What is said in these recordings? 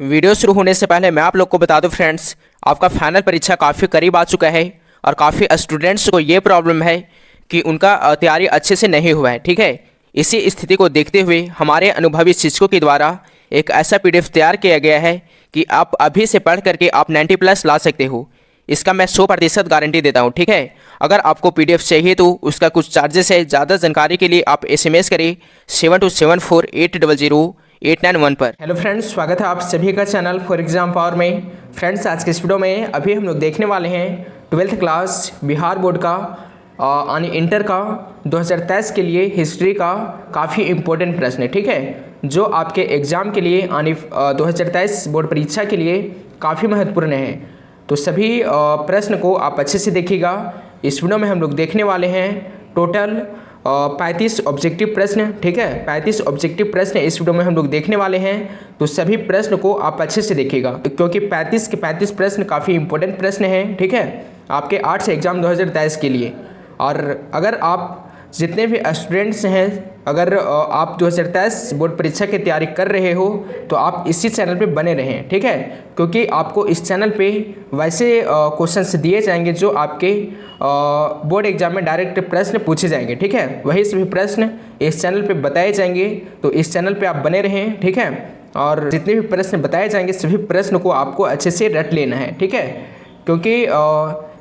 Video शुरू होने से पहले मैं आप लोग को बता दूं फ्रेंड्स, आपका फाइनल परीक्षा काफ़ी करीब आ चुका है और काफ़ी स्टूडेंट्स को ये प्रॉब्लम है कि उनका तैयारी अच्छे से नहीं हुआ है। ठीक है, इसी स्थिति को देखते हुए हमारे अनुभवी शिक्षकों के द्वारा एक ऐसा PDF तैयार किया गया है कि आप अभी से पढ़ करके आप 90+ ला सकते हो। इसका मैं 100% गारंटी देता हूँ। ठीक है, अगर आपको PDF चाहिए तो उसका कुछ चार्जेस है। ज़्यादा जानकारी के लिए आप SMS करें 7274800891 पर। हेलो फ्रेंड्स, स्वागत है आप सभी का चैनल फॉर एग्जाम पावर में। फ्रेंड्स, आज के इस वीडियो में अभी हम लोग देखने वाले हैं 12th क्लास बिहार बोर्ड का यानी इंटर का 2023 के लिए हिस्ट्री का काफ़ी इम्पोर्टेंट प्रश्न है। ठीक है, जो आपके एग्ज़ाम के लिए यानी 2023 बोर्ड परीक्षा के लिए काफ़ी महत्वपूर्ण है। तो सभी प्रश्न को आप अच्छे से देखिएगा। इस वीडियो में हम लोग देखने वाले हैं टोटल 35 ऑब्जेक्टिव प्रश्न। ठीक है, 35 ऑब्जेक्टिव प्रश्न इस वीडियो में हम लोग देखने वाले हैं। तो सभी प्रश्न को आप अच्छे से देखिएगा क्योंकि 35 के 35 प्रश्न काफ़ी इंपॉर्टेंट प्रश्न हैं। ठीक है, आपके आर्ट्स एग्जाम 2023 के लिए। और अगर आप जितने भी स्टूडेंट्स हैं, अगर आप 2023 बोर्ड परीक्षा की तैयारी कर रहे हो तो आप इसी चैनल पे बने रहें। ठीक है, क्योंकि आपको इस चैनल पे वैसे क्वेश्चंस दिए जाएंगे जो आपके बोर्ड एग्जाम में डायरेक्ट प्रश्न पूछे जाएंगे। ठीक है, वही सभी प्रश्न इस चैनल पे बताए जाएंगे, तो इस चैनल पे आप बने रहें। ठीक है, और जितने भी प्रश्न बताए जाएंगे सभी प्रश्न को आपको अच्छे से रट लेना है। ठीक है, क्योंकि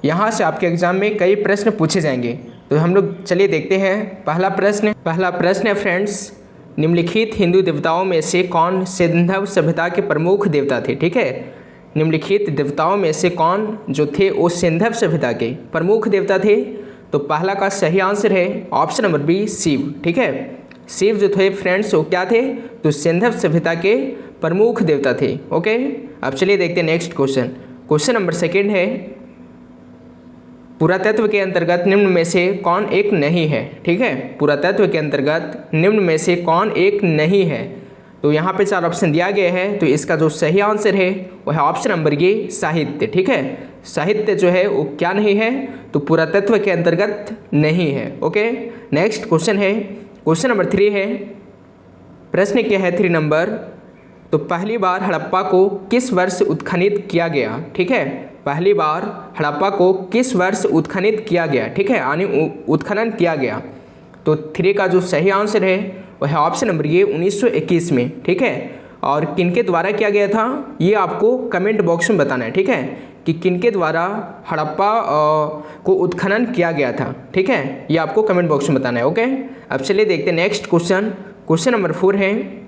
यहाँ से आपके एग्जाम में कई प्रश्न पूछे जाएंगे। तो हम लोग चलिए देखते हैं पहला प्रश्न है फ्रेंड्स, निम्नलिखित हिंदू देवताओं में से कौन सिंधव सभ्यता के प्रमुख देवता थे। ठीक है, निम्नलिखित देवताओं में से कौन जो थे वो सिंधव सभ्यता के प्रमुख देवता थे। तो पहला का सही आंसर है ऑप्शन नंबर बी, शिव। ठीक है, शिव जो थे फ्रेंड्स वो क्या थे, तो सिंधव सभ्यता के प्रमुख देवता थे। ओके, अब चलिए देखते हैं नेक्स्ट क्वेश्चन नंबर 2 है, पुरातत्व के अंतर्गत निम्न में से कौन एक नहीं है। ठीक है, पुरातत्व के अंतर्गत निम्न में से कौन एक नहीं है। तो यहाँ पे 4 ऑप्शन दिया गया है, तो इसका जो सही आंसर है वह है ऑप्शन नंबर ये, साहित्य। ठीक है, साहित्य जो है वो क्या नहीं है, तो पुरातत्व के अंतर्गत नहीं है। ओके, नेक्स्ट क्वेश्चन नंबर 3 है, प्रश्न क्या है 3 नंबर, तो पहली बार हड़प्पा को किस वर्ष उत्खनित किया गया। ठीक है, पहली बार हड़प्पा को किस वर्ष उत्खनित किया गया। ठीक है, यानी उत्खनन किया गया। तो 3 का जो सही आंसर है वह है ऑप्शन नंबर ये, 1921 में। ठीक है, और किनके द्वारा किया गया था ये आपको कमेंट बॉक्स में बताना है। ठीक है, कि किनके द्वारा हड़प्पा को उत्खनन किया गया था। ठीक है, ये आपको कमेंट बॉक्स में बताना है। ओके, अब चलिए देखते हैं नेक्स्ट क्वेश्चन नंबर 4 है,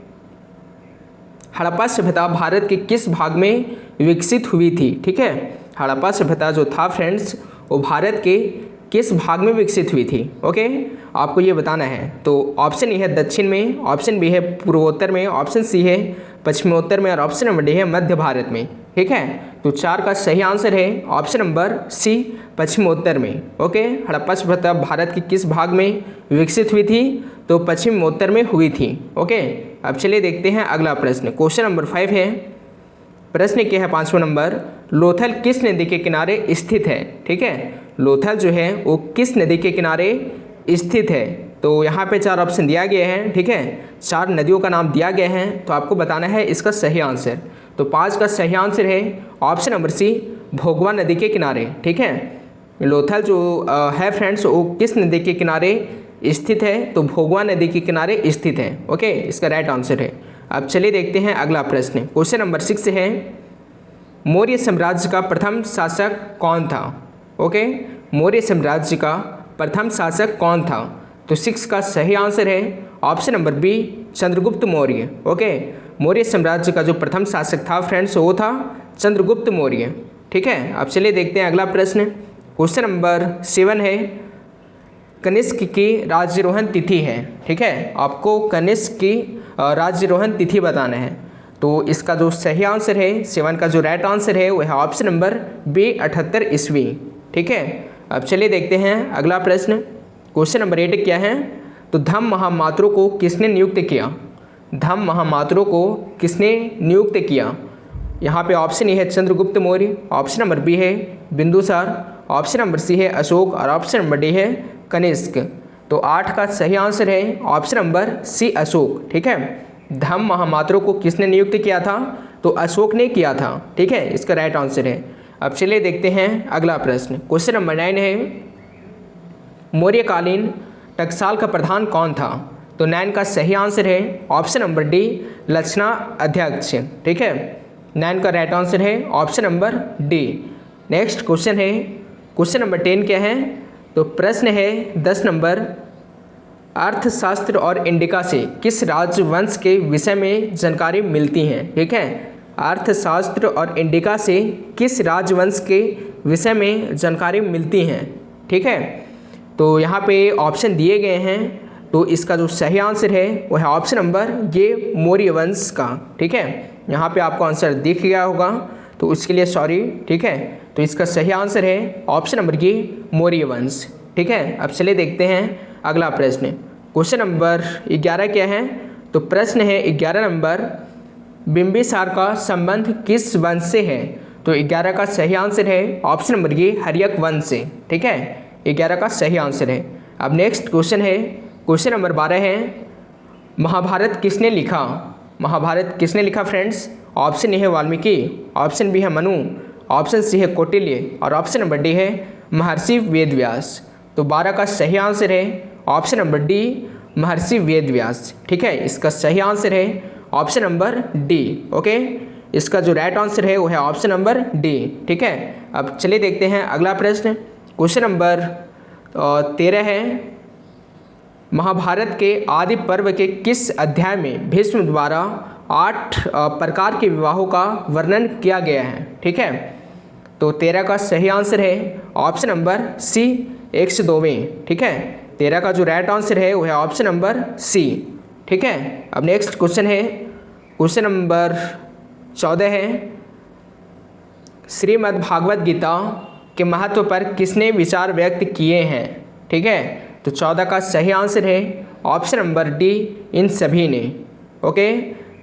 हड़प्पा सभ्यता भारत के किस भाग में विकसित हुई थी। ठीक है, हड़प्पा सभ्यता जो था फ्रेंड्स वो भारत के किस भाग में विकसित हुई थी। ओके, आपको ये बताना है। तो ऑप्शन ए है दक्षिण में, ऑप्शन बी है पूर्वोत्तर में, ऑप्शन सी है पश्चिमोत्तर में और ऑप्शन नंबर डी है मध्य भारत में। ठीक है, तो 4 का सही आंसर है ऑप्शन नंबर सी, पश्चिमोत्तर में। ओके, हड़प्पा सभ्यता भारत के किस भाग में विकसित हुई थी, तो पश्चिमोत्तर में हुई थी। ओके, अब चलिए देखते हैं अगला प्रश्न। क्वेश्चन नंबर 5 है, प्रश्न क्या है 5वां नंबर, लोथल किस नदी के किनारे स्थित है। ठीक है, लोथल जो है वो किस नदी के किनारे स्थित है। तो यहाँ पे 4 ऑप्शन दिया गया है। ठीक है, 4 नदियों का नाम दिया गया है, तो आपको बताना है इसका सही आंसर। तो 5 का सही आंसर है ऑप्शन नंबर सी, भोगवा नदी के किनारे। ठीक है, लोथल जो है फ्रेंड्स वो किस नदी के किनारे स्थित है, तो भोगवा नदी के किनारे स्थित है। ओके, इसका राइट आंसर है। अब चलिए देखते हैं अगला प्रश्न। क्वेश्चन नंबर 6 है, मौर्य साम्राज्य का प्रथम शासक कौन था। ओके, मौर्य साम्राज्य का प्रथम शासक कौन था। तो 6 का सही आंसर है option number B, Chandragupta Maurya. Okay, Maurya साम्राज्य का जो प्रथम शासक था फ्रेंड्स वो था चंद्रगुप्त मौर्य। ठीक है, अब चलिए देखते हैं अगला प्रश्न। क्वेश्चन नंबर 7 है, कनिष्क की राज्यारोहण तिथि है। ठीक है, आपको कनिष्क की राज्यारोहण तिथि बताना है। तो इसका जो सही आंसर है 7 का जो राइट आंसर है वो है ऑप्शन नंबर बी, 78 ईस्वी। ठीक है, अब चलिए देखते हैं अगला प्रश्न। क्वेश्चन नंबर 8 क्या है, तो धम्म महामात्रों को किसने नियुक्त किया। धम्म महामात्रों को किसने नियुक्त किया। यहाँ पे ऑप्शन ए है Chandragupta Maurya, option number B है बिंदुसार, ऑप्शन नंबर सी है अशोक और ऑप्शन नंबर डी है कनिष्क। तो 8 का सही आंसर है ऑप्शन नंबर सी, अशोक। ठीक है, धम्म महामात्रों को किसने नियुक्त किया था, तो अशोक ने किया था, ठीक है, इसका राइट आंसर है। अब चलिए देखते हैं अगला प्रश्न। क्वेश्चन नंबर 9 है, मौर्यकालीन टकसाल का प्रधान कौन था? तो 9 का सही आंसर है ऑप्शन नंबर डी, लक्षणा अध्यक्ष, ठीक है। 9 का राइट आंसर है option number D. Next question है, क्वेश्चन नंबर 10 क्या है? तो प्रश्न है 10 नंबर, अर्थशास्त्र और इंडिका से किस राजवंश के विषय में जानकारी मिलती है? ठीक है, अर्थशास्त्र और इंडिका से किस राजवंश के विषय में जानकारी मिलती है? ठीक है, तो यहाँ पे ऑप्शन दिए गए हैं, तो इसका जो सही आंसर है वो है ऑप्शन नंबर ये, मौर्य वंश का, ठीक है। यहाँ पे आपको आंसर दिख गया होगा, तो उसके लिए सॉरी, ठीक है। तो इसका सही आंसर है ऑप्शन नंबर ये, मौर्य वंश, ठीक है। अब चलिए देखते हैं अगला प्रश्न। क्वेश्चन नंबर 11 क्या है? तो प्रश्न है 11 नंबर, बिंबिसार का संबंध किस वंश से है? तो 11 का सही आंसर है ऑप्शन नंबर ये, हर्यक वंश से, ठीक है। 11 का सही आंसर है। अब नेक्स्ट क्वेश्चन है, क्वेश्चन नंबर 12 है, महाभारत किसने लिखा? महाभारत किसने लिखा फ्रेंड्स? ऑप्शन ए है वाल्मीकि, ऑप्शन बी है मनु, ऑप्शन सी है कौटिल्य और ऑप्शन नंबर डी है महर्षि वेदव्यास। तो 12 का सही आंसर है ऑप्शन नंबर डी, महर्षि वेदव्यास, ठीक है। इसका सही आंसर है ऑप्शन नंबर डी, ओके। इसका जो राइट आंसर है वो है ऑप्शन नंबर डी, ठीक है। अब चलिए देखते हैं अगला प्रश्न। क्वेश्चन नंबर 13 है, महाभारत के आदि पर्व के किस अध्याय में भीष्म द्वारा 8 प्रकार के विवाहों का वर्णन किया गया है? ठीक है, तो 13 का सही आंसर है ऑप्शन नंबर सी, 102वें, ठीक है। 13 का जो राइट आंसर है वो है ऑप्शन नंबर सी, ठीक है। अब नेक्स्ट क्वेश्चन है, क्वेश्चन नंबर 14 है, श्रीमद् भागवत गीता के महत्व पर किसने विचार व्यक्त किए हैं? ठीक है, तो 14 का सही आंसर है ऑप्शन नंबर डी, इन सभी ने, ओके।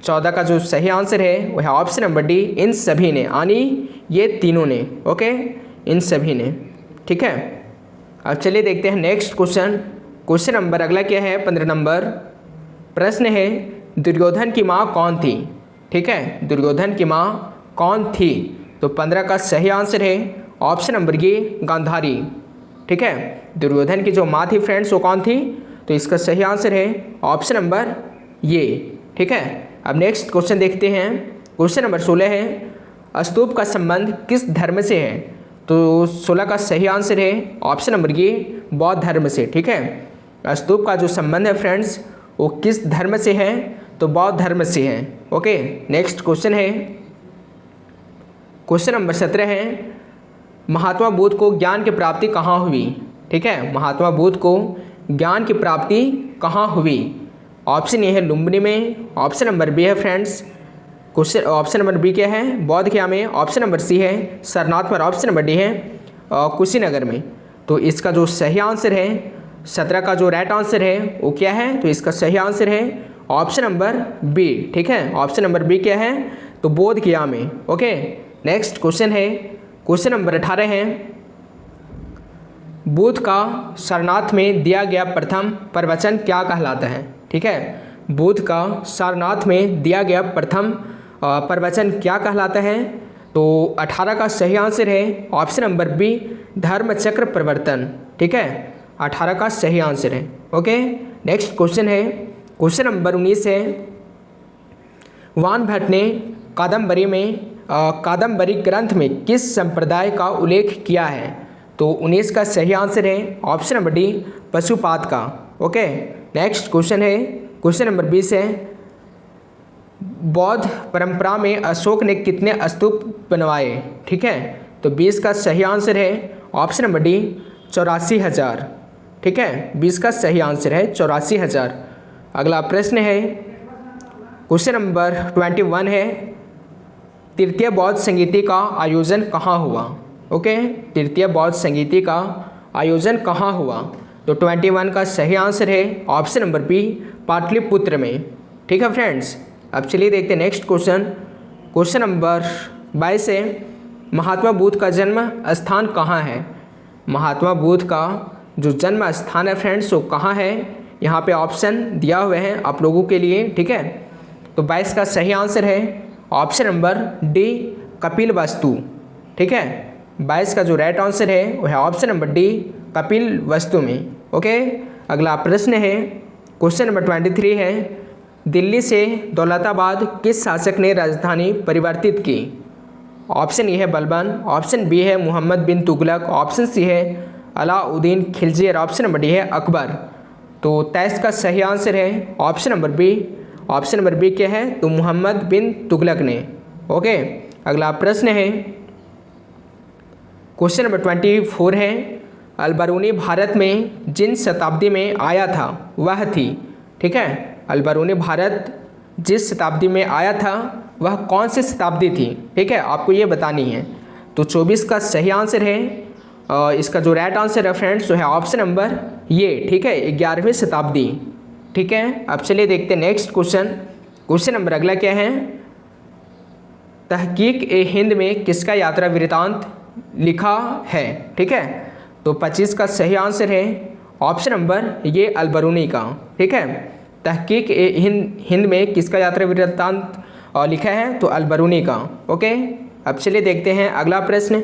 14 का जो सही आंसर है वह है ऑप्शन नंबर डी, इन सभी ने, यानी ये तीनों ने, ओके, इन सभी ने, ठीक है। अब चलिए देखते हैं नेक्स्ट क्वेश्चन। क्वेश्चन नंबर अगला क्या है? 15 नंबर प्रश्न है, दुर्योधन की माँ कौन थी? ठीक है, दुर्योधन की माँ कौन थी? तो 15 का सही आंसर है ऑप्शन नंबर ये, गांधारी, ठीक है। दुर्योधन की जो माँ थी फ्रेंड्स वो कौन थी? तो इसका सही आंसर है ऑप्शन नंबर ये, ठीक है। अब नेक्स्ट क्वेश्चन देखते हैं। क्वेश्चन नंबर 16 है, स्तूप का संबंध किस धर्म से है? तो 16 का सही आंसर है ऑप्शन नंबर ये, बौद्ध धर्म से, ठीक है। स्तूप का जो संबंध है फ्रेंड्स वो किस धर्म से है? तो बौद्ध धर्म से है, ओके। नेक्स्ट क्वेश्चन है, क्वेश्चन नंबर 17 है, महात्मा बुद्ध को ज्ञान की प्राप्ति कहाँ हुई? ठीक है, महात्मा बुद्ध को ज्ञान की प्राप्ति कहाँ हुई? ऑप्शन ए है लुम्बिनी में, ऑप्शन नंबर बी है friends, question option number B क्या है? बौद्ध गया में, ऑप्शन नंबर सी है सारनाथ पर, ऑप्शन नंबर डी है कुशीनगर में। तो इसका जो सही आंसर है 17 का जो राइट आंसर है वो क्या है? तो इसका सही आंसर है ऑप्शन नंबर बी, ठीक है। ऑप्शन नंबर बी क्या है? तो बोध गया में, ओके। नेक्स्ट क्वेश्चन है, क्वेश्चन नंबर 18 है, बुद्ध का सारनाथ में दिया गया प्रथम प्रवचन क्या कहलाता है? ठीक है, बुद्ध का सारनाथ में दिया गया प्रथम प्रवचन क्या कहलाता है? तो 18 का सही आंसर है ऑप्शन नंबर बी, धर्मचक्र प्रवर्तन, ठीक है। 18 का सही आंसर है, ओके। नेक्स्ट क्वेश्चन है, क्वेश्चन नंबर 19 है, वान भट्ट ने कादम्बरी ग्रंथ में किस संप्रदाय का उल्लेख किया है? तो 19 का सही आंसर है ऑप्शन नंबर डी, पशुपात का, ओके। नेक्स्ट क्वेश्चन है, क्वेश्चन नंबर 20 है, बौद्ध परंपरा में अशोक ने कितने स्तूप बनवाए? ठीक है, तो 20 का सही आंसर है ऑप्शन नंबर डी, 84,000, ठीक है। 20 का सही आंसर है 84,000। अगला प्रश्न है, क्वेश्चन नंबर 21 है, तृतीय बौद्ध संगीति का आयोजन कहाँ हुआ? ओके, तृतीय बौद्ध संगीति का आयोजन कहाँ हुआ? तो 21 का सही आंसर है ऑप्शन नंबर बी, पाटलिपुत्र में, ठीक है फ्रेंड्स। अब चलिए देखते हैं नेक्स्ट क्वेश्चन। क्वेश्चन नंबर 22 है, महात्मा बुद्ध का जन्म स्थान कहाँ है? महात्मा बुद्ध का जो जन्म स्थान है फ्रेंड्स वो कहाँ है? यहाँ पे ऑप्शन दिया हुए हैं आप लोगों के लिए, ठीक है। तो 22 का सही आंसर है ऑप्शन नंबर डी कपिल वस्तु, ठीक है। 22 का जो राइट आंसर है वो है ऑप्शन नंबर डी कपिल वस्तु में। ओके, अगला प्रश्न है क्वेश्चन नंबर 23 है, दिल्ली से दौलताबाद किस शासक ने राजधानी परिवर्तित की? ऑप्शन ए है बलबन, ऑप्शन बी है मोहम्मद बिन तुगलक, ऑप्शन सी है अलाउद्दीन खिलजी और ऑप्शन नंबर डी है अकबर। तो 23 का सही आंसर है option number B. Option number B क्या है? तो मोहम्मद बिन तुगलक ने। ओके, अगला प्रश्न है क्वेश्चन नंबर 24 है, अलबरूनी भारत में जिन शताब्दी में आया था वह थी, ठीक है। अलबरूनी भारत जिस शताब्दी में आया था वह कौन सी शताब्दी थी, ठीक है, आपको ये बतानी है। तो 24 का सही आंसर है, इसका जो राइट आंसर है फ्रेंड्स वो है ऑप्शन नंबर ये, ठीक है, 11वीं शताब्दी, ठीक है। अब चलिए देखते हैं नेक्स्ट क्वेश्चन। क्वेश्चन नंबर अगला क्या है, तहकीक ए हिंद में किसका यात्रा वृत्तांत लिखा है, ठीक है। तो 25 का सही आंसर है ऑप्शन नंबर ये अलबरूनी का, ठीक है। तहकीक ए हिंद में किसका यात्रा वृत्तांत लिखा है? तो अलबरूनी का। ओके, अब चलिए देखते हैं अगला प्रश्न।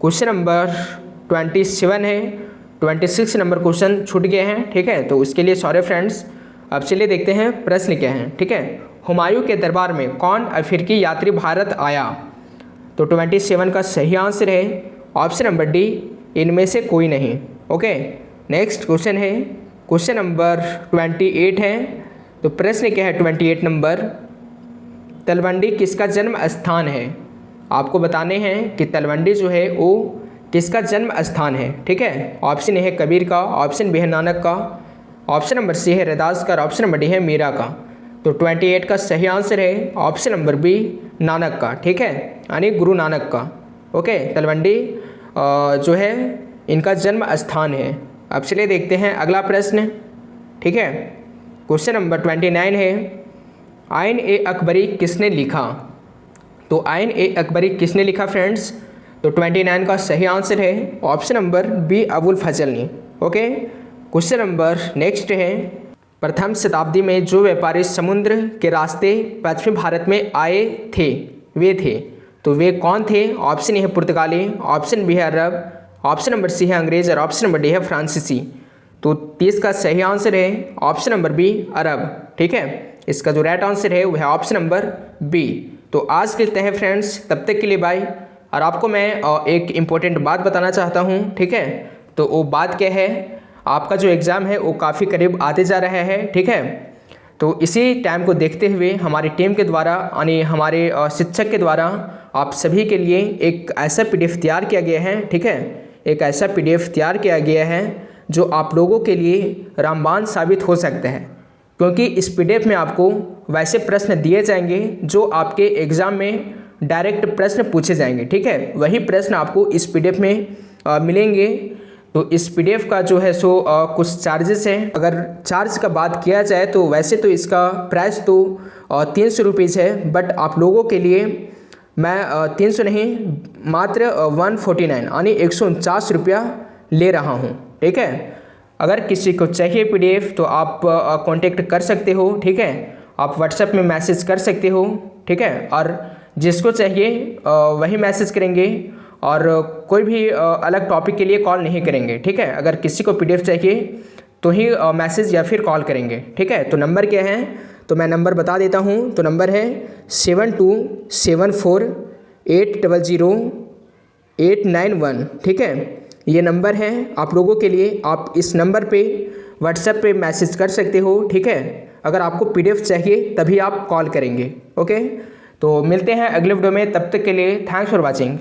क्वेश्चन नंबर 27 है, 26 नंबर क्वेश्चन छूट गए हैं, ठीक है, तो उसके लिए सॉरी फ्रेंड्स। अब चलिए देखते हैं प्रश्न क्या है, ठीक है। हुमायूं के दरबार में कौन अफ्रीकी यात्री भारत आया? तो 27 का सही आंसर है ऑप्शन नंबर डी, इनमें से कोई नहीं। ओके, नेक्स्ट क्वेश्चन है क्वेश्चन नंबर 28 है, तो प्रश्न क्या है 28 नंबर, तलवंडी किसका जन्म स्थान है? आपको बताने हैं कि तलवंडी जो है वो किसका जन्म स्थान है, ठीक है। ऑप्शन ए है कबीर का, ऑप्शन बी है नानक का, ऑप्शन नंबर सी है रैदास का, ऑप्शन नंबर डी है मीरा का। तो 28 का सही आंसर है ऑप्शन नंबर बी नानक का, ठीक है, यानी गुरु नानक का। ओके, तलवंडी जो है इनका जन्म स्थान है। अब चलिए देखते हैं अगला प्रश्न, ठीक है। क्वेश्चन नंबर 29 है, आइन ए अकबरी किसने लिखा? तो आइन ए अकबरी किसने लिखा फ्रेंड्स? तो 29 का सही आंसर है ऑप्शन नंबर बी अबुल फजल ने। ओके, क्वेश्चन नंबर नेक्स्ट है, प्रथम शताब्दी में जो व्यापारी समुद्र के रास्ते पश्चिमी भारत में आए थे वे थे, तो वे कौन थे? ऑप्शन ए है पुर्तगाली, ऑप्शन बी है अरब, ऑप्शन नंबर सी है अंग्रेज और ऑप्शन नंबर डी है फ्रांसीसी। तो 30 का सही आंसर है ऑप्शन नंबर बी अरब, ठीक है। इसका जो राइट आंसर है वो है ऑप्शन नंबर बी। तो आज के लिए है फ्रेंड्स, तब तक के लिए बाय। और आपको मैं एक इम्पोर्टेंट बात बताना चाहता हूँ, ठीक है। तो वो बात क्या है, आपका जो एग्ज़ाम है वो काफ़ी करीब आते जा रहा है, ठीक है। तो इसी टाइम को देखते हुए हमारी टीम के द्वारा यानी हमारे शिक्षक के द्वारा आप सभी के लिए एक ऐसा PDF तैयार किया गया है, ठीक है। एक ऐसा PDF तैयार किया गया है जो आप लोगों के लिए रामबाण साबित हो सकता है, क्योंकि इस PDF में आपको वैसे प्रश्न दिए जाएंगे जो आपके एग्ज़ाम में डायरेक्ट प्रश्न पूछे जाएंगे, ठीक है। वही प्रश्न आपको इस PDF में मिलेंगे। तो इस PDF का जो है सो कुछ चार्जेस हैं। अगर चार्ज का बात किया जाए तो वैसे तो इसका प्राइस तो 300 रुपीज़ है, बट आप लोगों के लिए मैं 300 नहीं मात्र 149 यानी 149 रुपया ले रहा हूँ, ठीक है। अगर किसी को चाहिए PDF तो आप कांटेक्ट कर सकते हो, ठीक है। आप व्हाट्सएप में मैसेज कर सकते हो, ठीक है। और जिसको चाहिए वही मैसेज करेंगे और कोई भी अलग टॉपिक के लिए कॉल नहीं करेंगे, ठीक है। अगर किसी को PDF चाहिए तो ही मैसेज या फिर कॉल करेंगे, ठीक है। तो नंबर क्या है, तो मैं नंबर बता देता हूँ। तो नंबर है 7274800891, ठीक है। ये नंबर है आप लोगों के लिए। आप इस नंबर पे व्हाट्सएप पे मैसेज कर सकते हो, ठीक है। अगर आपको PDF चाहिए तभी आप कॉल करेंगे, ओके। तो मिलते हैं अगले वीडियो में, तब तक के लिए थैंक्स फॉर वॉचिंग।